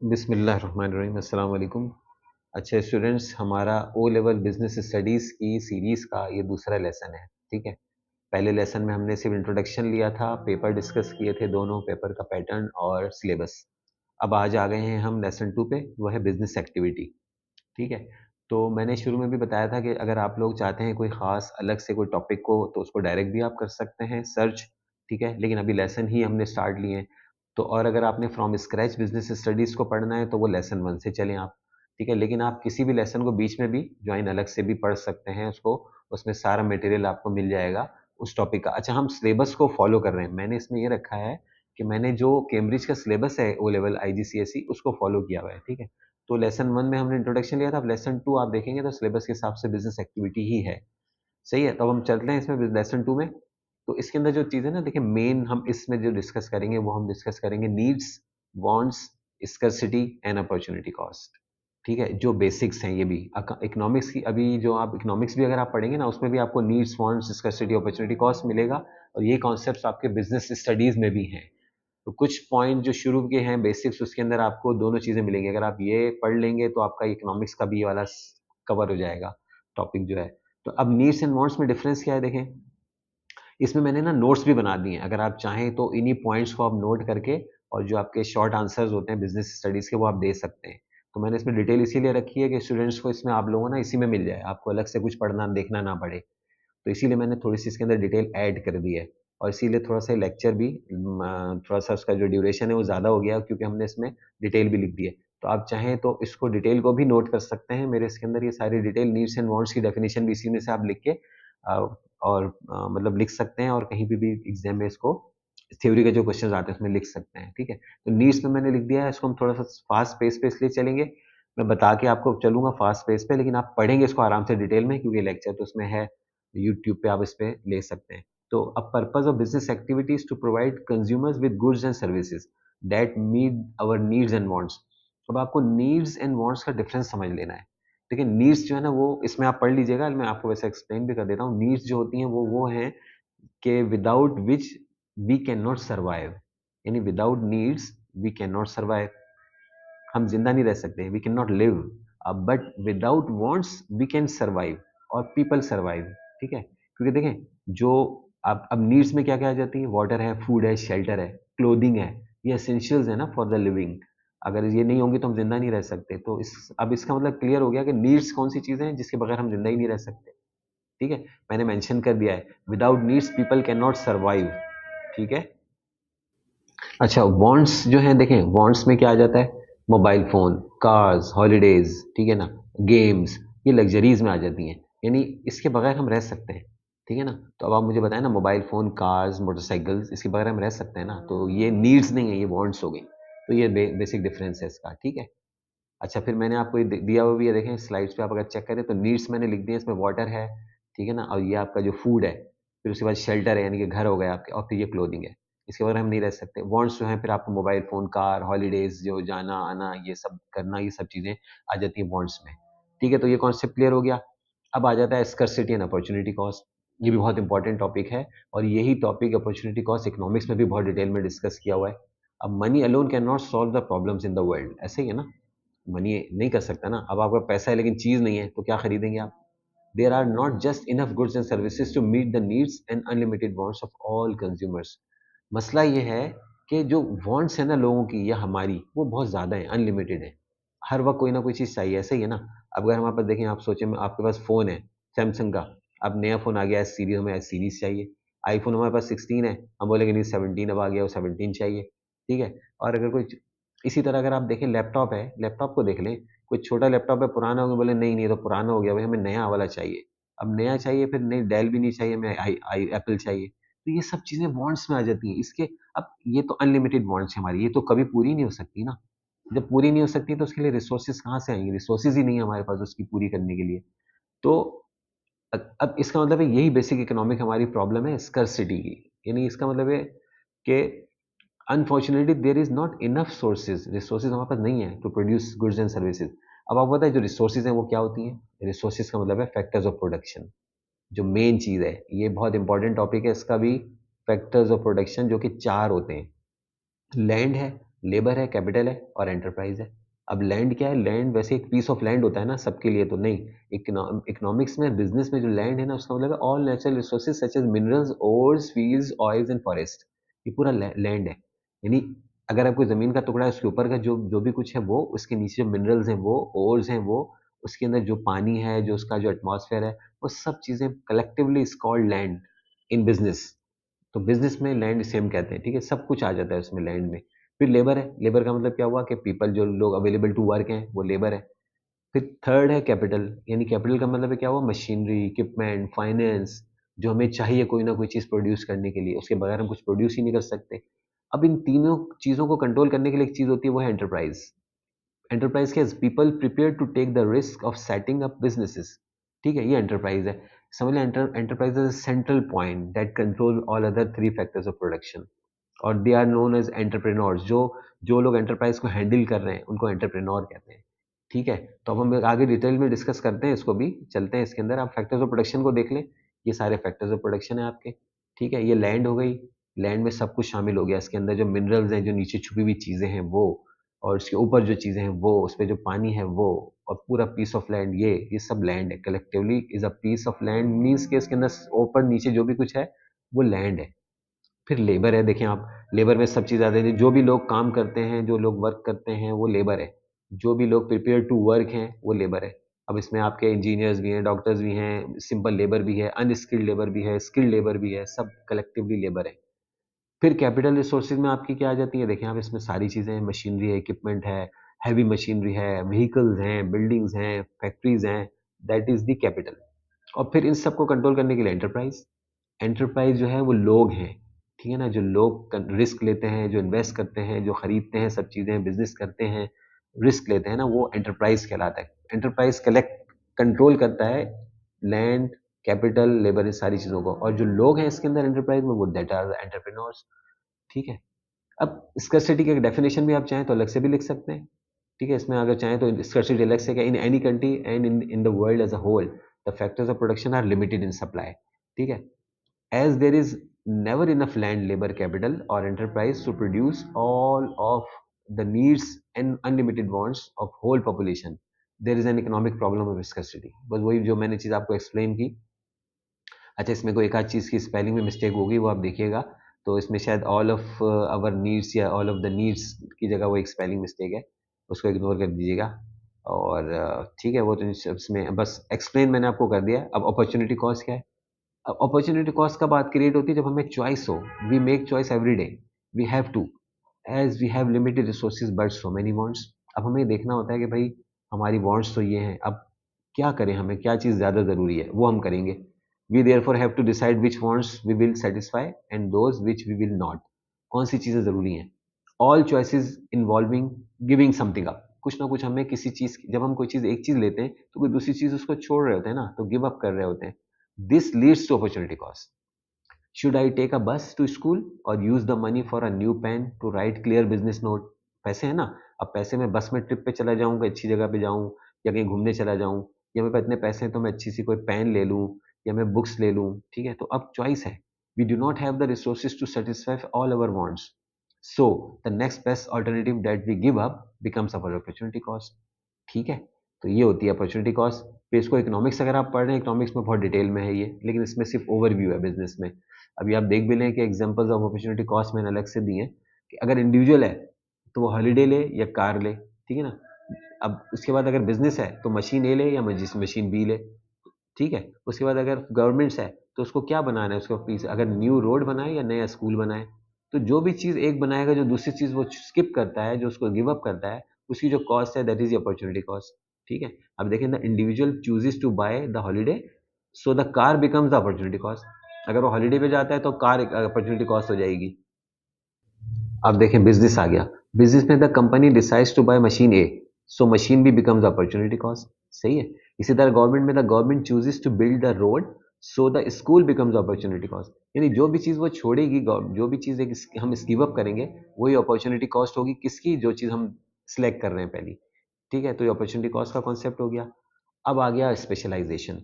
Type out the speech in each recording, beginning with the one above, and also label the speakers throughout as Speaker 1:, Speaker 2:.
Speaker 1: बिस्मिल्लाहिर्रहमानिर्रहीम, अस्सलाम वालेकुम। अच्छा स्टूडेंट्स, हमारा ओ लेवल बिजनेस स्टडीज़ की सीरीज़ का ये दूसरा लेसन है, ठीक है। पहले लेसन में हमने सिर्फ इंट्रोडक्शन लिया था, पेपर डिस्कस किए थे, दोनों पेपर का पैटर्न और सिलेबस। अब आज आ गए हैं हम लेसन 2 पे, वो है बिजनेस एक्टिविटी, ठीक है। तो मैंने शुरू में भी बताया था कि अगर आप लोग चाहते हैं कोई ख़ास अलग से कोई टॉपिक को, तो उसको डायरेक्ट भी आप कर सकते हैं सर्च, ठीक है। लेकिन अभी लेसन ही हमने स्टार्ट लिए हैं। तो और अगर आपने फ्रॉम स्क्रैच बिज़नेस स्टडीज़ को पढ़ना है, तो वो लेसन 1 से चलें आप, ठीक है। लेकिन आप किसी भी लेसन को बीच में भी जॉइन अलग से भी पढ़ सकते हैं उसको, उसमें सारा मटेरियल आपको मिल जाएगा उस टॉपिक का। अच्छा, हम सिलेबस को फ़ॉलो कर रहे हैं। मैंने इसमें ये रखा है कि मैंने जो कैम्ब्रिज का सिलेबस है ओ लेवल आईजीसीएसई उसको फ़ॉलो किया हुआ है, ठीक है। तो लेसन 1 में हमने इंट्रोडक्शन लिया था, अब लेसन 2 आप देखेंगे तो सिलेबस के हिसाब से बिज़नेस एक्टिविटी ही है। सही है? तो अब हम चलते हैं इसमें लेसन 2 में। तो इसके अंदर जो चीज़ है ना, देखिए मेन हम इसमें जो डिस्कस करेंगे वो हम डिस्कस करेंगे needs, wants, scarcity and opportunity cost. ठीक है? जो बेसिक्स हैं ये भी इकोनॉमिक्स की, अभी जो आप इकोनॉमिक्स भी अगर आप पढ़ेंगे ना, उसमें भी आपको needs, wants, scarcity, opportunity cost मिलेगा और ये कॉन्सेप्ट्स आपके बिज़नेस स्टडीज़ में भी हैं। तो कुछ पॉइंट जो शुरू के हैं बेसिक्स, उसके अंदर आपको दोनों चीज़ें मिलेंगी। अगर आप ये पढ़ लेंगे तो आपका इकोनॉमिक्स का भी ये वाला कवर हो जाएगा टॉपिक जो है। तो अब नीड्स एंड वांट्स में डिफरेंस क्या है देखें। इसमें मैंने ना नोट्स भी बना दिए हैं, अगर आप चाहें तो इन्हीं पॉइंट्स को आप नोट करके और जो आपके शॉर्ट आंसर्स होते हैं बिजनेस स्टडीज़ के, वो आप दे सकते हैं। तो मैंने इसमें डिटेल इसीलिए रखी है कि स्टूडेंट्स को इसमें आप लोगों ना इसी में मिल जाए, आपको अलग से कुछ पढ़ना देखना ना पड़े। तो इसीलिए मैंने थोड़ी-सी इसके अंदर डिटेल ऐड कर दी है और इसीलिए थोड़ा-सा लेक्चर भी थोड़ा-सा उसका जो ड्यूरेशन है वो ज़्यादा हो गया, क्योंकि हमने इसमें डिटेल भी लिख दी है। तो आप चाहें तो इसको डिटेल को भी नोट कर सकते हैं। मेरे इसके अंदर ये सारी डिटेल नीड्स एंड वांट्स की डेफिनिशन भी इसी में से आप लिख के और मतलब लिख सकते हैं और कहीं पे भी एग्ज़ाम में इसको थ्योरी के जो क्वेश्चन्स आते हैं उसमें लिख सकते हैं, ठीक है? तो नीड्स में मैंने लिख दिया है, इसको हम थोड़ा-सा फ़ास्ट पेस पे इसलिए चलेंगे। मैं बता के आपको चलूँगा फ़ास्ट पेस पे, लेकिन आप पढ़ेंगे इसको आराम से डिटेल में, क्योंकि लेक्चर तो उसमें है, यूट्यूब पे आप इस पे ले सकते हैं। तो a purpose of business activity is to provide consumers with goods and services that meet our needs and wants. अब आपको नीड्स एंड वांट्स का डिफरेंस समझ लेना है। देखिए नीड्स जो है ना, वो इसमें आप पढ़ लीजिएगा, मैं आपको वैसे एक्सप्लेन भी कर देता हूँ। नीड्स जो होती हैं वो हैं कि without which we can not survive, यानी without needs we can not survive. हम जिंदा नहीं रह सकते, we can not live. But without wants we can survive और पीपल सर्वाइव, ठीक है। क्योंकि देखें, जो अब नीड्स में क्या क्या आ जाती है, वाटर है, फूड है, शेल्टर है, क्लोथिंग है, ये एसेंशियल्स है ना फॉर द लिविंग। अगर ये नहीं होंगे तो हम जिंदा नहीं रह सकते। तो इस अब इसका मतलब क्लियर हो गया कि नीड्स कौन सी चीजें हैं जिसके बगैर हम जिंदा ही नहीं रह सकते, ठीक है। मैंने मेंशन कर दिया है, without needs people can not survive, ठीक है। अच्छा, वांट्स जो है देखें, वांट्स में क्या आ जाता है, मोबाइल फ़ोन, कार्स, हॉलिडेज़, ठीक है ना, गेम्स, ये लग्ज़रीज़ में आ जाती हैं, यानी इसके बगैर हम रह सकते हैं, ठीक है ना। तो अब आप मुझे बताएं ना, मोबाइल फ़ोन, कार्स, मोटरसाइकिल्स, इसके बगैर हम रह सकते हैं ना, तो ये नीड्स नहीं है, ये वांट्स हो गई। तो ये बेसिक डिफरेंस है इसका, ठीक है। अच्छा, फिर मैंने आपको ये दिया हुआ भी है, देखें स्लाइड्स पे आप अगर चेक करें तो नीड्स मैंने लिख दिए, इसमें वाटर है, ठीक है ना, और ये आपका जो फूड है, फिर उसके बाद शेल्टर है यानी कि घर हो गया आपके, और फिर ये क्लोथिंग है। इसके बगैर हम नहीं रह सकते। वांट्स जो है फिर आपको मोबाइल फ़ोन, कार, हॉलिडेज़, जो जाना-आना, ये सब करना, ये सब चीज़ें आ जाती हैं वांट्स में। ठीक है, तो ये कॉन्सेप्ट क्लियर हो गया। अब आ जाता है स्कार्सिटी एंड अपॉर्च्युनिटी कॉस्ट। ये भी बहुत इंपॉर्टेंट टॉपिक है और यही टॉपिक अपॉर्च्युनिटी कॉस्ट इकोनॉमिक्स में भी बहुत डिटेल में डिस्कस किया हुआ है। अब money alone can not solve the problems in the world, ऐसे ही है ना? मनी नहीं कर सकता ना। अब आपका पैसा है लेकिन चीज़ नहीं है, तो क्या खरीदेंगे आप? There are not just enough goods and services to meet the needs and unlimited wants of all consumers. मसला ये है कि जो वांट्स है ना लोगों की या हमारी, वो बहुत ज़्यादा है, अनलिमिटेड है। हर वक्त कोई ना कोई चीज़ चाहिए, ऐसे ही है ना। अब अगर हमारे पास देखें, आप सोचें आपके पास फ़ोन है सैमसंग का, अब नया फ़ोन आ गया है सीरीज, हमें सीरीज चाहिए। आईफोन हमारे पास 16 है, हम बोलेंगे नहीं 17 अब आ गया, वो 17 चाहिए, ठीक है। और अगर कोई इसी तरह अगर आप देखें लैपटॉप है, लैपटॉप को देख लें, कोई छोटा लैपटॉप है, पुराना हो गया, बोले नहीं नहीं, ये तो पुराना हो गया भाई, हमें नया वाला चाहिए। अब नया चाहिए, फिर नहीं डेल भी नहीं चाहिए, हमें आई आई एप्पल चाहिए। तो ये सब चीज़ें वांट्स में आ जाती हैं। इसके अब ये तो अनलिमिटेड वांट्स है हमारी, ये तो कभी पूरी नहीं हो सकती ना। जब पूरी नहीं हो सकती तो उसके लिए रिसोर्सेज़ कहाँ से आएँगे? रिसोर्सेज़ ही नहीं है हमारे पास उसकी पूरी करने के लिए। तो अब इसका मतलब है यही बेसिक इकोनॉमिक हमारी प्रॉब्लम है स्कार्सिटी की। यानी इसका मतलब है कि unfortunately there is not enough sources, resources हमारे पास नहीं है to produce goods and services. अब आपको पता है जो रिसोर्सेज़ हैं वो क्या होती हैं? रिसोर्सेज़ का मतलब है फैक्टर्स ऑफ प्रोडक्शन। जो मेन चीज़ है, ये बहुत इंपॉर्टेंट टॉपिक है इसका भी। फैक्टर्स ऑफ प्रोडक्शन जो कि 4 होते हैं। लैंड है, लेबर है, कैपिटल है और एंटरप्राइज है। अब लैंड क्या है? लैंड वैसे एक पीस ऑफ लैंड होता है ना सबके लिए, तो नहीं। इकोनॉमिक्स में, बिजनेस में जो लैंड है ना, उसका मतलब है all natural resources such as minerals, ores, fields, oils and forest. ये पूरा लैंड है। यानी अगर आपको जमीन का टुकड़ा है, उसके ऊपर का जो जो भी कुछ है वो, उसके नीचे जो मिनरल्स हैं वो, ओर्स हैं वो, उसके अंदर जो पानी है, जो उसका जो एटमॉस्फेयर है, वो सब चीजें collectively is called land in business. तो बिजनेस में लैंड सेम कहते हैं, ठीक है, सब कुछ आ जाता है उसमें लैंड में। फिर लेबर है। लेबर का मतलब क्या हुआ कि पीपल, जो लोग अवेलेबल टू वर्क हैं, वो लेबर है। फिर थर्ड है कैपिटल। यानी कैपिटल का मतलब है क्या हुआ? मशीनरी, इक्विपमेंट, फाइनेंस, जो हमें चाहिए कोई ना कोई चीज़ प्रोड्यूस करने के लिए, उसके बगैर हम कुछ प्रोड्यूस ही नहीं कर सकते। अब इन तीनों चीज़ों को कंट्रोल करने के लिए एक चीज़ होती है, वो है एंटरप्राइज। एंटरप्राइज के people prepare to take the risk of setting up businesses. ठीक है, ये एंटरप्राइज है। समझ लें, enterprise is central point that control all other three factors of production, और they are known as entrepreneurs. जो जो लोग एंटरप्राइज को हैंडल कर रहे हैं, उनको एंटरप्रेन्योर कहते हैं। ठीक है, तो अब हम आगे डिटेल में डिस्कस करते हैं, इसको भी चलते हैं इसके अंदर। आप फैक्टर्स ऑफ प्रोडक्शन को देख लें। ये सारे फैक्टर्स ऑफ प्रोडक्शन है आपके। ठीक है, ये लैंड हो गई। लैंड में सब कुछ शामिल हो गया इसके अंदर, जो मिनरल्स हैं, जो नीचे छुपी हुई चीज़ें हैं वो, और उसके ऊपर जो चीज़ें हैं वो, उस पर जो पानी है वो, और पूरा पीस ऑफ लैंड, ये सब लैंड है। Collectively is a piece of land, means के इसके अंदर ऊपर नीचे जो भी कुछ है वो लैंड है। फिर लेबर है। देखें आप, लेबर में सब चीज़ आती है। जो भी लोग काम करते हैं, जो लोग वर्क करते हैं, वो लेबर है। जो भी लोग प्रिपेयर टू वर्क हैं, वो लेबर है। अब इसमें आपके इंजीनियर्स भी हैं, डॉक्टर्स भी हैं, सिंपल लेबर भी है, अनस्किल्ड लेबर भी है, स्किल्ड लेबर भी है, सब कलेक्टिवली लेबर है। फिर कैपिटल रिसोर्सेज में आपकी क्या आ जाती है? देखें आप, इसमें सारी चीज़ें हैं। मशीनरी है, इक्विपमेंट है, हैवी मशीनरी है, व्हीकल्स हैं, बिल्डिंग्स हैं, फैक्ट्रीज हैं, दैट इज द कैपिटल। और फिर इन सबको कंट्रोल करने के लिए एंटरप्राइज। एंटरप्राइज जो है वो लोग हैं। ठीक है ना, जो लोग रिस्क लेते हैं, जो इन्वेस्ट करते हैं, जो खरीदते हैं सब चीज़ें, बिजनेस करते हैं, रिस्क लेते हैं ना, वो एंटरप्राइज कहलाता है। एंटरप्राइज कलेक्ट कंट्रोल करता है लैंड, कैपिटल, लेबर, इस सारी चीज़ों को। और जो लोग हैं इसके अंदर एंटरप्राइज में, वो दैट आर एंटरप्रेन्योर्स। ठीक है। अब स्कर्सिटी की डेफिनेशन भी आप चाहें तो अलग से भी लिख सकते हैं। ठीक है, इसमें अगर चाहें तो स्कर्सिटी अलग से क्या, in any country and in the world as a whole, the factors of production are limited in supply. ठीक है, as there is never enough land, labor, capital or enterprise to produce all of the needs and unlimited wants of whole population, there is an economic problem of scarcity। बस वही जो मैंने चीज़ आपको explain की। अच्छा, इसमें कोई एक आध चीज़ की स्पेलिंग में मिस्टेक होगी, वो आप देखिएगा। तो इसमें शायद ऑल ऑफ आवर नीड्स या ऑल ऑफ द नीड्स की जगह वो एक स्पेलिंग मिस्टेक है, उसको इग्नोर कर दीजिएगा। और ठीक है, वो तो इसमें बस एक्सप्लेन मैंने आपको कर दिया। अब अपॉर्चुनिटी कॉस्ट क्या है? अब अपॉर्चुनिटी कॉस्ट का बात क्रिएट होती है जब हमें चॉइस हो। We make choice every day, we have to, as we have limited resources but so many wants. अब हमें देखना होता है कि भाई हमारी वांट्स तो ये हैं, अब क्या करें, हमें क्या चीज़ ज़्यादा ज़रूरी है वो हम करेंगे। We therefore have to decide which wants we will satisfy and those which we will not. कौन सी चीज़ें ज़रूरी हैं? All choices involving giving something up. कुछ ना कुछ हमें किसी चीज़, जब हम कोई चीज़ एक चीज़ लेते हैं तो कोई दूसरी चीज़ उसको छोड़ रहे होते हैं ना, तो गिव अप कर रहे होते हैं। This leads to opportunity cost. Should I take a bus to school or use the money for a new pen to write clear business note? पैसे है ना, अब पैसे में बस में ट्रिप पे चला जाऊँ, कोई अच्छी जगह पे जाऊँ, या कहीं घूमने चला जाऊँ, या मेरे पास इतने पैसे हैं तो मैं अच्छी सी कोई पेन ले लूँ, या मैं बुक्स ले लूँ। ठीक है, तो अब चॉइस है। We do not have the resources to satisfy all our wants, so the next best alternative that we give up becomes our opportunity cost. ठीक है, तो ये होती है अपॉर्चुनिटी कॉस्ट। फिर इसको इकोनॉमिक्स अगर आप पढ़ रहे हैं, इकोनॉमिक्स में बहुत डिटेल में है ये, लेकिन इसमें सिर्फ ओवरव्यू है बिजनेस में। अभी आप देख भी लें कि एग्जांपल्स ऑफ अपॉर्चुनिटी कॉस्ट मैंने अलग से दिए हैं, कि अगर इंडिविजुअल है तो वो हॉलीडे ले या कार ले। ठीक है ना। अब उसके बाद अगर बिजनेस है तो मशीन ए ले या मशीन बी ले। ठीक है, उसके बाद अगर गवर्नमेंट्स है तो उसको क्या बनाना है, उसको पीछे अगर न्यू रोड बनाए या नया स्कूल बनाए। तो जो भी चीज़ एक बनाएगा, जो दूसरी चीज़ वो स्किप करता है, जो उसको गिव अप करता है, उसकी जो कॉस्ट है दैट इज अपॉर्चुनिटी कॉस्ट। ठीक है, अब देखें, the individual chooses to buy the holiday, so the car becomes the opportunity cost. अगर वो हॉलीडे पे जाता है तो कार एक अपॉर्चुनिटी कॉस्ट हो जाएगी। अब देखें, बिजनेस आ गया। बिजनेस में the company decides to buy machine A, so machine B becomes opportunity cost. सही है। इसी तरह गवर्नमेंट में the government chooses to build the road, so the school becomes opportunity cost. यानी जो भी चीज़ वो छोड़ेगी, जो भी चीज़ एक हम स्कीव अप करेंगे, वही अपॉर्चुनिटी कॉस्ट होगी किसकी, जो चीज़ हम सिलेक्ट कर रहे हैं पहली। ठीक है, तो ये अपॉर्चुनिटी कॉस्ट का कॉन्सेप्ट हो गया। अब आ गया स्पेशलाइजेशन।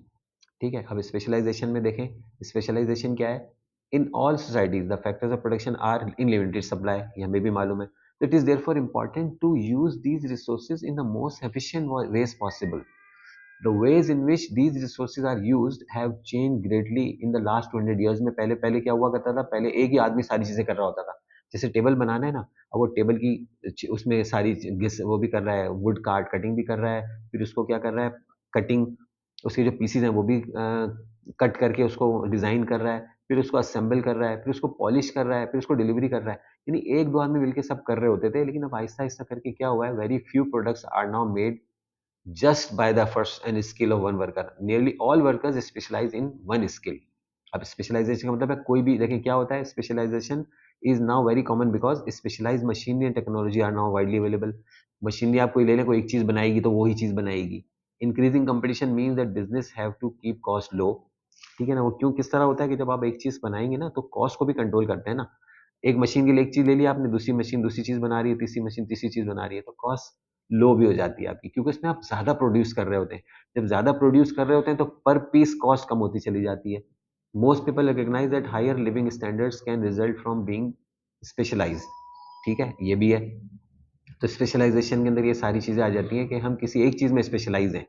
Speaker 1: ठीक है, अब स्पेशलाइजेशन में देखें, स्पेशलाइजेशन क्या है? In all societies the factors of production are in limited supply, ये हमें भी मालूम है। It is therefore important to use these resources in the most efficient ways possible. The ways in which these resources are used have changed greatly in the last 200 years में पहले पहले क्या हुआ करता था पहले एक ही आदमी सारी चीजें कर रहा होता था जैसे टेबल बनाना है ना अब वो टेबल की उसमें सारी वो भी कर रहा है वुड कार्ड कटिंग भी कर रहा है फिर उसको क्या कर रहा है कटिंग उसके जो पीसीज हैं वो भी कट करके उसको डिजाइन कर रहा है फिर उसको असेंबल कर रहा है फिर उसको पॉलिश कर रहा है फिर उसको डिलीवरी कर रहा है यानी एक दो आदमी मिलकर सब कर रहे होते थे लेकिन अब आहिस्ता आहिस्ता करके क्या हुआ है very few products are now made just by the first and skill of one worker. Nearly all workers specialize in one skill. अब स्पेशलाइजेशन का मतलब है कोई भी देखें क्या होता है specialisation is now very common because specialise machinery and technology are now widely available machinery आप कोई ले लें कोई एक चीज बनाएगी तो वही चीज बनाएगी increasing competition means that business have to keep cost low ठीक है ना वो क्यों किस तरह होता है कि जब आप एक चीज बनाएंगे ना तो कॉस्ट को भी कंट्रोल करते हैं ना एक मशीन के लिए एक चीज ले लिया आपने दूसरी मशीन दूसरी चीज बना रही है तीसरी मशीन तीसरी चीज बना रही है तो कॉस्ट लो भी हो जाती है आपकी क्योंकि इसमें आप ज्यादा प्रोड्यूस कर रहे होते हैं जब ज्यादा प्रोड्यूस कर रहे होते हैं तो पर पीस कॉस्ट कम होती चली जाती है most people recognise that higher living standards can result from being specialised ठीक है ये भी है तो स्पेशलाइजेशन के अंदर ये सारी चीजें आ जाती हैं कि हम किसी एक चीज में स्पेशलाइज हैं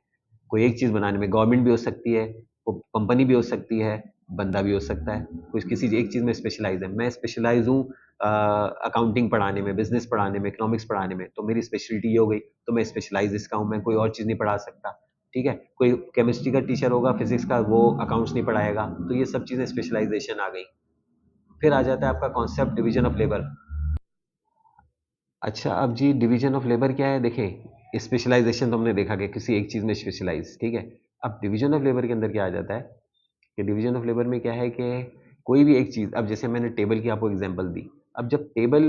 Speaker 1: कोई एक चीज बनाने में गवर्नमेंट भी हो सकती है वो कंपनी भी हो सकती है बंदा भी हो सकता है कुछ किसी एक चीज में स्पेशलाइज है मैं स्पेशलाइज हूँ अकाउंटिंग पढ़ाने में बिजनेस पढ़ाने में इकोनॉमिक्स पढ़ाने में तो मेरी स्पेशलिटी ये हो गई तो मैं स्पेशलाइज इसका हूँ मैं कोई और चीज नहीं पढ़ा सकता ठीक है कोई केमिस्ट्री का टीचर होगा फिजिक्स का वो अकाउंट्स नहीं पढ़ाएगा तो ये सब चीजें स्पेशलाइजेशन आ गई फिर आ जाता है आपका कॉन्सेप्ट डिवीजन ऑफ लेबर अच्छा अब जी डिवीजन ऑफ लेबर क्या है देखें स्पेशलाइजेशन तो हमने देखा कि किसी एक चीज़ में स्पेशलाइज ठीक है अब डिवीजन ऑफ लेबर के अंदर क्या आ जाता है कि डिवीजन ऑफ लेबर में क्या है कि कोई भी एक चीज़ अब जैसे मैंने टेबल की आपको एग्जांपल दी अब जब टेबल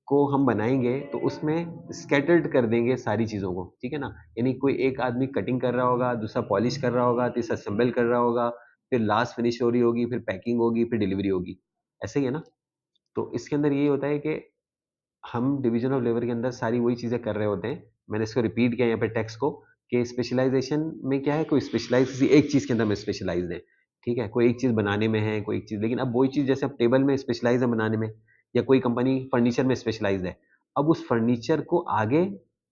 Speaker 1: को हम बनाएंगे तो उसमें स्कैटर्ड कर देंगे सारी चीज़ों को ठीक है ना यानी कोई एक आदमी कटिंग कर रहा होगा दूसरा पॉलिश कर रहा होगा तीसरा असेंबल कर रहा होगा फिर लास्ट फिनिश हो रही होगी फिर पैकिंग होगी फिर डिलीवरी होगी ऐसे ही है ना तो इसके अंदर ये होता है कि हम डिवीजन ऑफ लेबर के अंदर सारी वही चीज़ें कर रहे होते हैं मैंने इसको रिपीट किया यहाँ पे टेक्स्ट को कि स्पेशलाइजेशन में क्या है कोई स्पेशलाइज किसी एक चीज़ के अंदर में स्पेशलाइज है ठीक है कोई एक चीज़ बनाने में है कोई एक चीज़ लेकिन अब वही चीज़ जैसे अब टेबल में स्पेशलाइज है बनाने में या कोई कंपनी फर्नीचर में स्पेशलाइज है अब उस फर्नीचर को आगे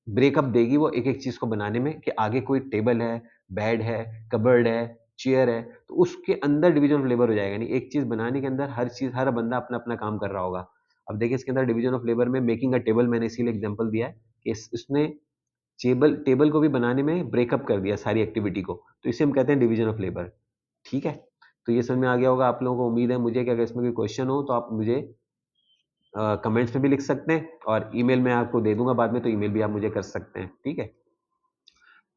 Speaker 1: ब्रेकअप देगी वो एक एक चीज़ को बनाने में कि आगे कोई टेबल है बेड है कबर्ड है चेयर है तो उसके अंदर डिवीजन ऑफ लेबर हो जाएगा यानी एक चीज़ बनाने के अंदर हर चीज़ हर बंदा अपना अपना काम कर रहा होगा अब देखिए इसके अंदर डिवीजन ऑफ लेबर में मेकिंग अ टेबल मैंने इसीलिए एग्जांपल दिया है कि इसने टेबल टेबल को भी बनाने में ब्रेकअप कर दिया सारी एक्टिविटी को तो इसे हम कहते हैं डिवीजन ऑफ लेबर ठीक है तो ये समझ में आ गया होगा आप लोगों को उम्मीद है मुझे कि अगर इसमें कोई क्वेश्चन हो तो आप मुझे कमेंट्स में भी लिख सकते हैं और ईमेल में आपको दे दूंगा बाद में तो ईमेल भी आप मुझे कर सकते हैं ठीक है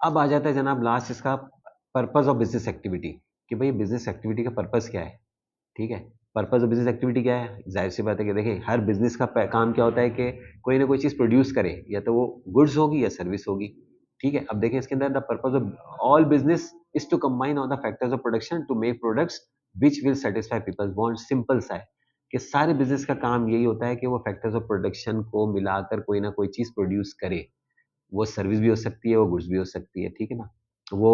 Speaker 1: अब आ जाता है जनाब लास्ट इसका पर्पज ऑफ बिजनेस एक्टिविटी कि भाई बिजनेस एक्टिविटी का पर्पज क्या है ठीक है पर्पज ऑफ बिजनेस एक्टिविटी क्या है जाहिर सी बात है कि देखिए हर बिजनेस का काम क्या होता है कि कोई ना कोई चीज़ प्रोड्यूस करे या तो वो गुड्स होगी या सर्विस होगी ठीक है अब देखिए इसके अंदर the purpose of all business is to combine all the factors of production to make products which will satisfy people's want simple सा है कि सारे बिजनेस का काम यही होता है कि वो फैक्टर्स ऑफ प्रोडक्शन को मिलाकर कोई ना कोई चीज़ प्रोड्यूस करे वो सर्विस भी हो सकती है वो गुड्स भी हो सकती है ठीक है ना वो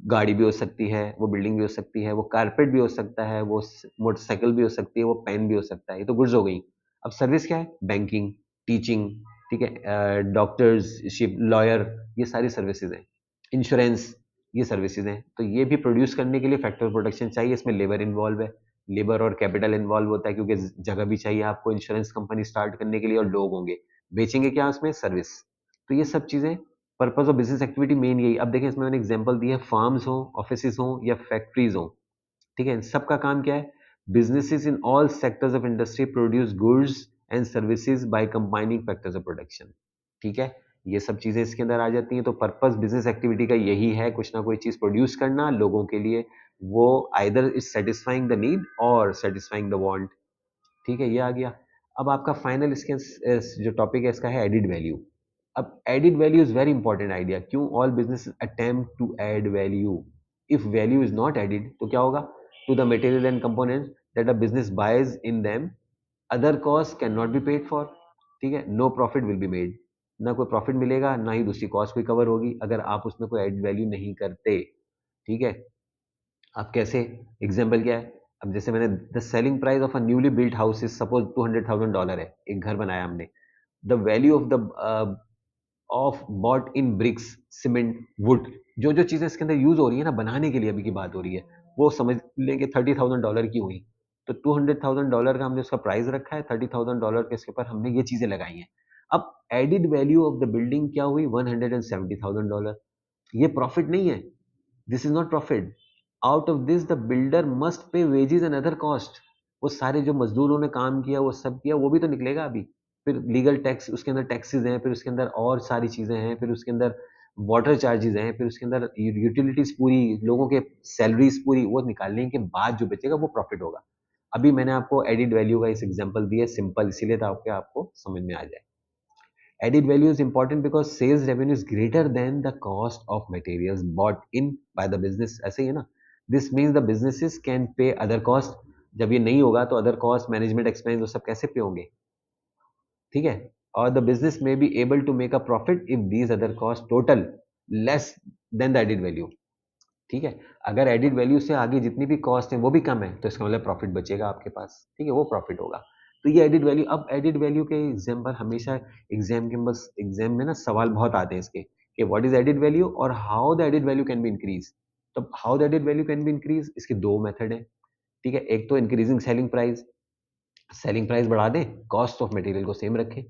Speaker 1: गाड़ी भी हो सकती है वो बिल्डिंग भी हो सकती है वो कारपेट भी हो सकता है वो मोटरसाइकिल भी हो सकती है वो पेन भी हो सकता है ये तो गुड्स हो गई अब सर्विस क्या है बैंकिंग टीचिंग ठीक है डॉक्टर्स शिप लॉयर ये सारी सर्विसेज हैं इंश्योरेंस ये सर्विसेज हैं तो ये भी प्रोड्यूस करने के लिए फैक्टर प्रोडक्शन चाहिए इसमें लेबर इन्वॉल्व है लेबर और कैपिटल इन्वॉल्व होता है क्योंकि जगह भी चाहिए आपको इंश्योरेंस कंपनी स्टार्ट करने के लिए और लोग होंगे बेचेंगे क्या उसमें सर्विस तो ये सब चीज़ें purpose of business activity main यही अब देखें इसमें मैंने एग्जांपल दिया है फार्म्स हो ऑफिस हो या फैक्ट्रीज हो ठीक है इन सबका काम क्या है businesses in all sectors of industry produce goods and services by combining factors of production ठीक है ये सब चीजें इसके अंदर आ जाती हैं तो पर्पस बिजनेस एक्टिविटी का यही है कुछ ना कोई चीज प्रोड्यूस करना लोगों के लिए वो either is satisfying the need और सेटिस्फाइंग द वांट ठीक है ये आ गया अब आपका फाइनल इसके जो टॉपिक है इसका है एडिड वैल्यू अब added value is very important idea क्यों all business attempt to add value if value is not added तो क्या होगा to the material and components that a business buys in them other cost can not be paid for ठीक है no profit will be made ना कोई profit मिलेगा ना ही दूसरी कॉस्ट कोई कवर होगी अगर आप उसमें कोई एड वैल्यू नहीं करते ठीक है आप कैसे एग्जाम्पल क्या है अब जैसे मैंने the selling price of a newly built house is suppose $200,000 है एक घर बनाया हमने the value of bought in bricks, cement, wood, जो जो चीजें इसके अंदर यूज हो रही है ना बनाने के लिए, अभी की बात हो रही है, वो समझ लेंगे $30,000 की हुई। तो $200,000 का हमने उसका प्राइस रखा है, $30,000 के इसके ऊपर हमने ये चीजें लगाई हैं। अब added value of the building क्या हुई? $170,000। ये प्रॉफिट नहीं है, this is not profit. Out of this the builder must pay wages and other cost. वो सारे जो मजदूरों ने काम किया, वो सब किया, वो भी तो निकलेगा अभी। फिर लीगल टैक्स, उसके अंदर टैक्सेस हैं, फिर उसके अंदर और सारी चीजें हैं, फिर उसके अंदर वाटर चार्जेस हैं, फिर उसके अंदर यूटिलिटीज पूरी, लोगों के सैलरीज पूरी, वो निकालने के बाद जो बचेगा वो प्रॉफिट होगा। अभी मैंने आपको एडिड वैल्यू का इस एग्जांपल दिया सिंपल, इसीलिए ताकि आपको समझ में आ जाए। Added value is important because sales revenue is greater than the cost of materials bought in by the business. ऐसे ही है ना? This means the businesses can pay other cost. जब ये नहीं होगा तो other cost, management expense, वो सब कैसे पे होंगे? ठीक है? और the business may be able to make a profit if these other costs total less than the added value. ठीक है? अगर एडिड वैल्यू से आगे जितनी भी कॉस्ट है वो भी कम है, तो इसका मतलब प्रॉफिट बचेगा आपके पास। ठीक है? वो प्रॉफिट होगा। तो ये एडिड वैल्यू, अब एडिड वैल्यू के एग्जाम पर हमेशा एग्जाम में ना सवाल बहुत आते हैं इसके, कि व्हाट इज एडिड वैल्यू और how the added value can be increase. तो how the added value can be increase, इसके दो मेथड है। ठीक है? एक तो इंक्रीजिंग सेलिंग प्राइस बढ़ा दें, कॉस्ट ऑफ मटेरियल को सेम रखें।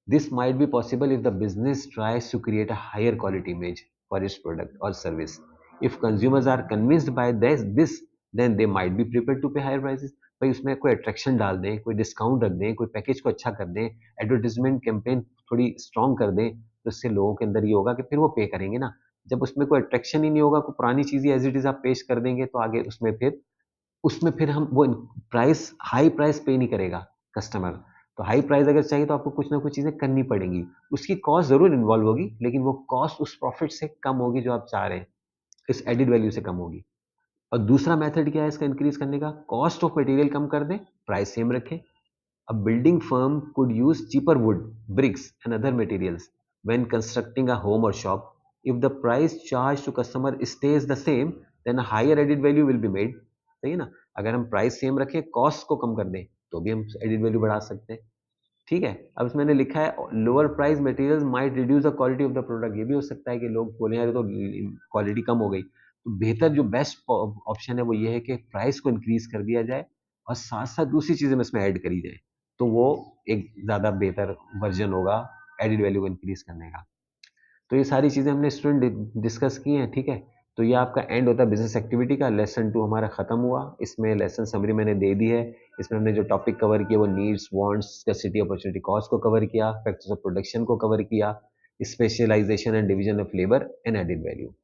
Speaker 1: This might be possible if the business tries to create a higher quality image for its product और service. If consumers are convinced by this then they might be prepared to pay higher prices. भाई उसमें कोई attraction डाल दें, कोई discount रख दें, कोई पैकेज को अच्छा कर दें, एडवर्टीजमेंट कैंपेन थोड़ी स्ट्रॉन्ग कर दें, तो इससे लोगों के अंदर ये होगा कि फिर वो पे करेंगे ना। जब उसमें कोई अट्रैक्शन ही नहीं होगा, कोई पुरानी चीज एज इट इज आप पेश कर देंगे, तो आगे उसमें फिर हम वो प्राइस, हाई प्राइस पे नहीं करेगा कस्टमर। तो हाई प्राइस अगर चाहिए तो आपको कुछ ना कुछ चीजें करनी पड़ेंगी, उसकी कॉस्ट जरूर इन्वॉल्व होगी, लेकिन वो कॉस्ट उस प्रॉफिट से कम होगी जो आप चाह रहे हैं, इस एडिड वैल्यू से कम होगी। और दूसरा मेथड क्या है इसका इंक्रीज करने का? कॉस्ट ऑफ मटेरियल कम कर दें, प्राइस सेम रखें। A building firm could use cheaper wood, bricks, and other materials when constructing a home or shop. If the price charged to customer stays the same, then a higher added value will be made. सही है ना? अगर हम price same रखें, cost को कम कर दें, तो भी हम एडिड वैल्यू बढ़ा सकते हैं। ठीक है? अब इसमें मैंने लिखा है lower price materials might reduce the quality of the product. ये भी हो सकता है कि लोग बोले यार तो क्वालिटी कम हो गई। तो बेहतर जो बेस्ट ऑप्शन है वो ये है कि प्राइस को इंक्रीज कर दिया जाए और साथ साथ दूसरी चीजें इसमें ऐड करी जाए, तो वो एक ज्यादा बेहतर वर्जन होगा एडिड वैल्यू को इंक्रीज करने का। तो ये सारी चीज़ें हमने स्टूडेंट डिस्कस की हैं। ठीक है? तो ये आपका एंड होता है बिजनेस एक्टिविटी का। लेसन 2 हमारा खत्म हुआ। इसमें लेसन समरी मैंने दे दी है। इसमें हमने जो टॉपिक कवर किया वो needs, wants, scarcity, opportunity, cost को कवर किया, फैक्टर्स ऑफ प्रोडक्शन को कवर किया, specialisation and division of labour and added value.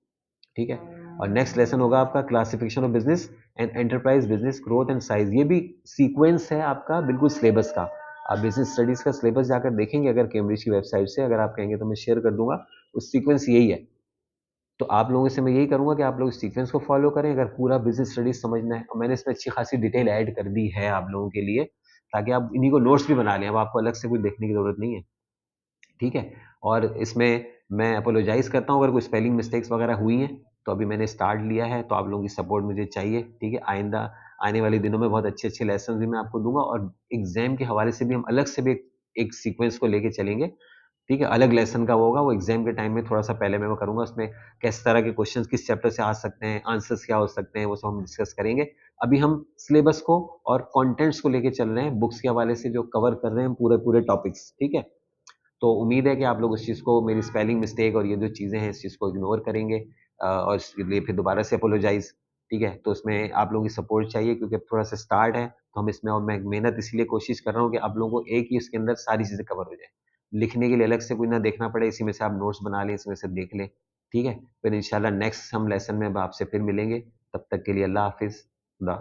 Speaker 1: ठीक है? और नेक्स्ट लेसन होगा आपका classification of business and enterprise business growth and size. ये भी सीक्वेंस है आपका बिल्कुल सिलेबस का। आप बिजनेस स्टडीज का सिलेबस जाकर देखेंगे अगर कैम्ब्रिज की वेबसाइट से, अगर आप कहेंगे तो मैं शेयर कर दूंगा। उस सीक्वेंस यही है। तो आप लोगों से मैं यही करूंगा कि आप लोग इस सीक्वेंस को फॉलो करें अगर पूरा बिजनेस स्टडीज समझना है। और मैंने इसमें अच्छी खासी डिटेल ऐड कर दी है आप लोगों के लिए, ताकि आप इन्हीं को नोट्स भी बना लें। अब आपको अलग से कुछ देखने की जरूरत नहीं है। ठीक है? और इसमें मैं अपोलोजाइज करता हूँ अगर कोई स्पेलिंग मिस्टेक्स वगैरह हुई हैं। तो अभी मैंने स्टार्ट लिया है, तो आप लोगों की सपोर्ट मुझे चाहिए। ठीक है? आइंदा आने वाले दिनों में बहुत अच्छे अच्छे लेसन भी मैं आपको दूंगा, और एग्जाम के हवाले से भी हम अलग से भी एक सीक्वेंस को लेके चलेंगे। ठीक है? अलग लेसन का वो होगा, वो एग्जाम के टाइम में थोड़ा सा पहले मैं वो करूंगा। उसमें किस तरह के क्वेश्चंस किस चैप्टर से आ सकते हैं, आंसर्स क्या हो सकते हैं, वो सब हम डिस्कस करेंगे। अभी हम सिलेबस को और कंटेंट्स को लेके चल रहे हैं, बुक्स के हवाले से जो कवर कर रहे हैं पूरे पूरे टॉपिक्स। ठीक है? तो उम्मीद है कि आप लोग उस चीज़ को, मेरी स्पेलिंग मिस्टेक और ये जो चीज़ें हैं इस चीज़ को इग्नोर करेंगे, और इसके लिए फिर दोबारा से अपोलोजाइज। ठीक है? तो इसमें आप लोगों की सपोर्ट चाहिए, क्योंकि अब थोड़ा सा स्टार्ट है, तो हम इसमें, और मैं मेहनत इसलिए कोशिश कर रहा हूँ कि आप लोगों को एक ही इसके अंदर सारी चीज़ें कवर हो जाए, लिखने के लिए अलग से कुछ ना देखना पड़े, इसी में से आप नोट्स बना लें, इसमें से देख लें। ठीक है? फिर इंशाल्लाह नेक्स्ट हम लेसन में अब आपसे फिर मिलेंगे। तब तक के लिए अल्लाह हाफिज़। खुदा